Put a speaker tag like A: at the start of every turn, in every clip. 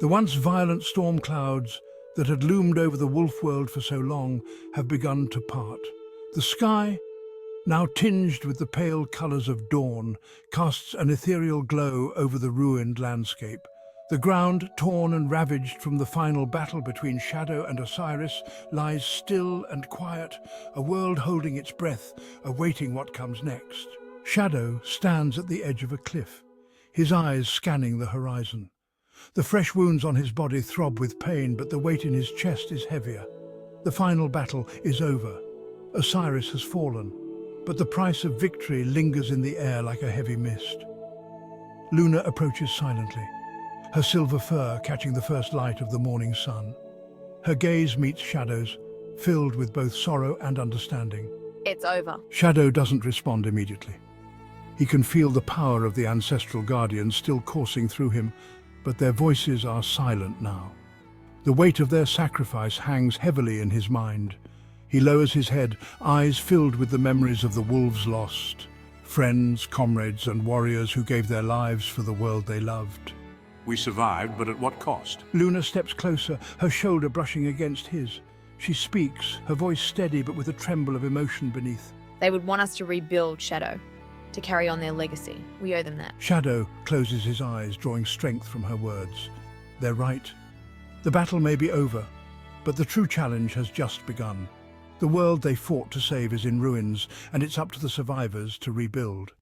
A: The once violent storm clouds that had loomed over the wolf world for so long have begun to part. The sky, now tinged with the pale colours of dawn, casts an ethereal glow over the ruined landscape. The ground, torn and ravaged from the final battle between Shadow and Osiris, lies still and quiet, a world holding its breath, awaiting what comes next. Shadow stands at the edge of a cliff, his eyes scanning the horizon. The fresh wounds on his body throb with pain, but the weight in his chest is heavier. The final battle is over. Osiris has fallen, but the price of victory lingers in the air like a heavy mist. Luna approaches silently, her silver fur catching the first light of the morning sun. Her gaze meets Shadow's, filled with both sorrow and understanding.
B: It's over.
A: Shadow doesn't respond immediately. He can feel the power of the Ancestral Guardians still coursing through him, but their voices are silent now. The weight of their sacrifice hangs heavily in his mind. He lowers his head, eyes filled with the memories of the wolves lost, friends, comrades, and warriors who gave their lives for the world they loved.
C: We survived, but at what cost?
A: Luna steps closer, her shoulder brushing against his. She speaks, her voice steady but with a tremble of emotion beneath.
B: They would want us to rebuild Shadow, to carry on their legacy. We owe them that.
A: Shadow closes his eyes, drawing strength from her words. They're right. The battle may be over, but the true challenge has just begun. The world they fought to save is in ruins, and it's up to the survivors to rebuild.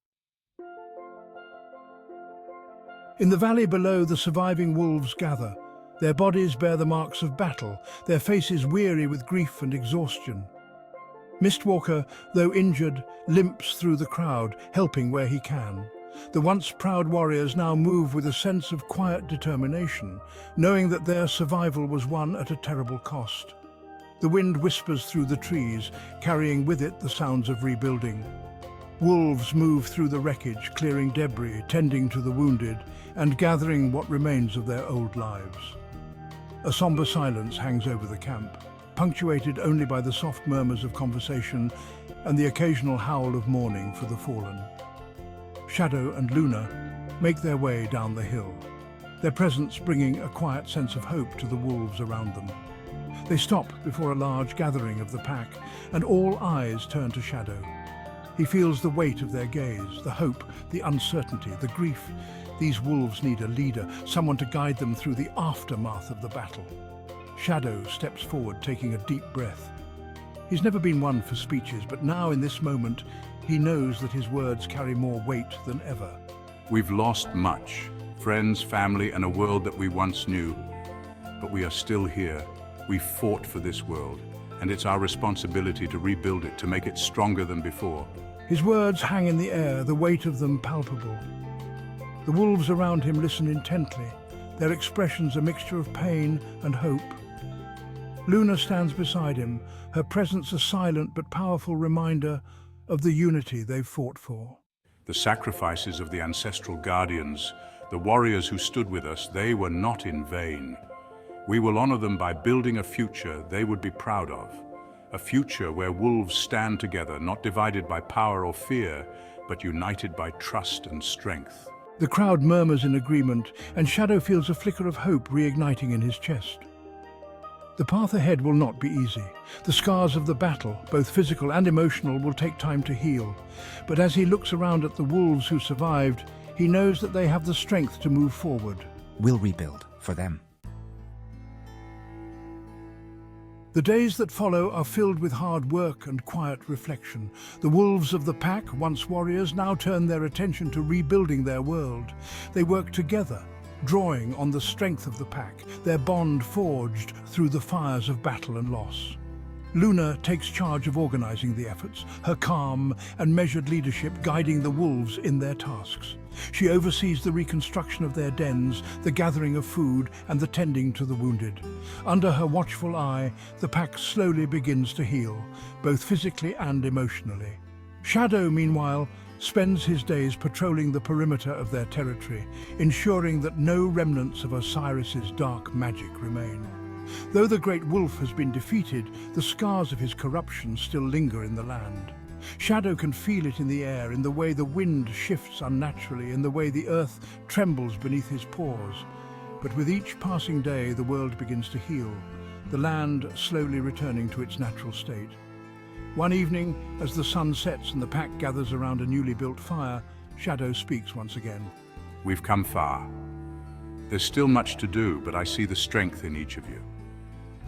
A: In the valley below, the surviving wolves gather. Their bodies bear the marks of battle, their faces weary with grief and exhaustion. Mistwalker, though injured, limps through the crowd, helping where he can. The once proud warriors now move with a sense of quiet determination, knowing that their survival was won at a terrible cost. The wind whispers through the trees, carrying with it the sounds of rebuilding. Wolves move through the wreckage, clearing debris, tending to the wounded, and gathering what remains of their old lives. A somber silence hangs over the camp, punctuated only by the soft murmurs of conversation and the occasional howl of mourning for the fallen. Shadow and Luna make their way down the hill, their presence bringing a quiet sense of hope to the wolves around them. They stop before a large gathering of the pack, and all eyes turn to Shadow. He feels the weight of their gaze, the hope, the uncertainty, the grief. These wolves need a leader, someone to guide them through the aftermath of the battle. Shadow steps forward, taking a deep breath. He's never been one for speeches, but now in this moment, he knows that his words carry more weight than ever.
C: We've lost much, friends, family, and a world that we once knew. But we are still here. We fought for this world, and it's our responsibility to rebuild it, to make it stronger than before.
A: His words hang in the air, the weight of them palpable. The wolves around him listen intently, their expressions a mixture of pain and hope. Luna stands beside him, her presence a silent but powerful reminder of the unity they've fought for.
C: The sacrifices of the Ancestral Guardians, the warriors who stood with us, they were not in vain. We will honor them by building a future they would be proud of. A future where wolves stand together, not divided by power or fear, but united by trust and strength.
A: The crowd murmurs in agreement, and Shadow feels a flicker of hope reigniting in his chest. The path ahead will not be easy. The scars of the battle, both physical and emotional, will take time to heal. But as he looks around at the wolves who survived, he knows that they have the strength to move forward.
D: We'll rebuild for them.
A: The days that follow are filled with hard work and quiet reflection. The wolves of the pack, once warriors, now turn their attention to rebuilding their world. They work together, drawing on the strength of the pack, their bond forged through the fires of battle and loss. Luna takes charge of organizing the efforts, her calm and measured leadership guiding the wolves in their tasks. She oversees the reconstruction of their dens, the gathering of food, and the tending to the wounded. Under her watchful eye, the pack slowly begins to heal, both physically and emotionally. Shadow, meanwhile, spends his days patrolling the perimeter of their territory, ensuring that no remnants of Osiris's dark magic remain. Though the great wolf has been defeated, the scars of his corruption still linger in the land. Shadow can feel it in the air, in the way the wind shifts unnaturally, in the way the earth trembles beneath his paws. But with each passing day, the world begins to heal, the land slowly returning to its natural state. One evening, as the sun sets and the pack gathers around a newly built fire, Shadow speaks once again.
C: We've come far. There's still much to do, but I see the strength in each of you.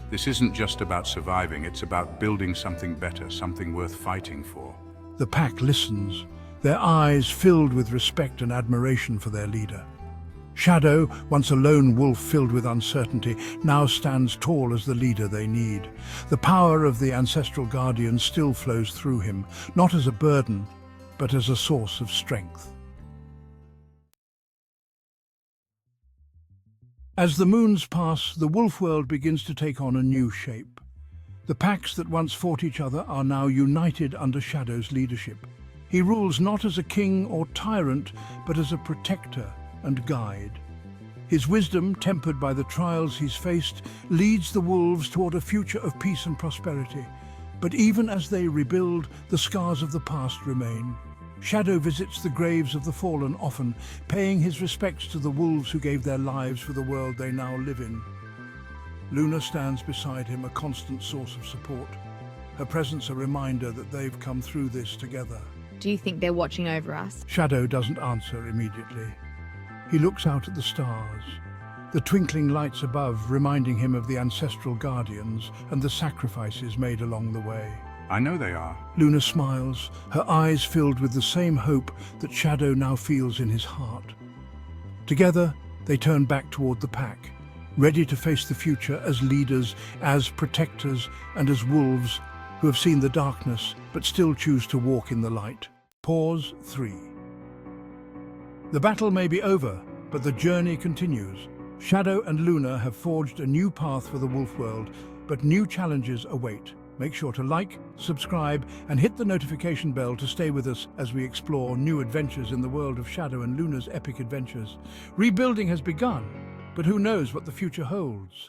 C: This isn't just about surviving, it's about building something better, something worth fighting for.
A: The pack listens, their eyes filled with respect and admiration for their leader. Shadow, once a lone wolf filled with uncertainty, now stands tall as the leader they need. The power of the Ancestral Guardians still flows through him, not as a burden, but as a source of strength. As the moons pass, the wolf world begins to take on a new shape. The packs that once fought each other are now united under Shadow's leadership. He rules not as a king or tyrant, but as a protector and guide. His wisdom, tempered by the trials he's faced, leads the wolves toward a future of peace and prosperity. But even as they rebuild, the scars of the past remain. Shadow visits the graves of the fallen often, paying his respects to the wolves who gave their lives for the world they now live in. Luna stands beside him, a constant source of support. Her presence a reminder that they've come through this together.
B: Do you think they're watching over us?
A: Shadow doesn't answer immediately. He looks out at the stars, the twinkling lights above reminding him of the Ancestral Guardians and the sacrifices made along the way.
C: I know they are.
A: Luna smiles, her eyes filled with the same hope that Shadow now feels in his heart. Together, they turn back toward the pack, ready to face the future as leaders, as protectors, and as wolves who have seen the darkness but still choose to walk in the light. Pause 3. The battle may be over, but the journey continues. Shadow and Luna have forged a new path for the wolf world, but new challenges await. Make sure to like, subscribe, and hit the notification bell to stay with us as we explore new adventures in the world of Shadow and Luna's epic adventures. Rebuilding has begun, but who knows what the future holds?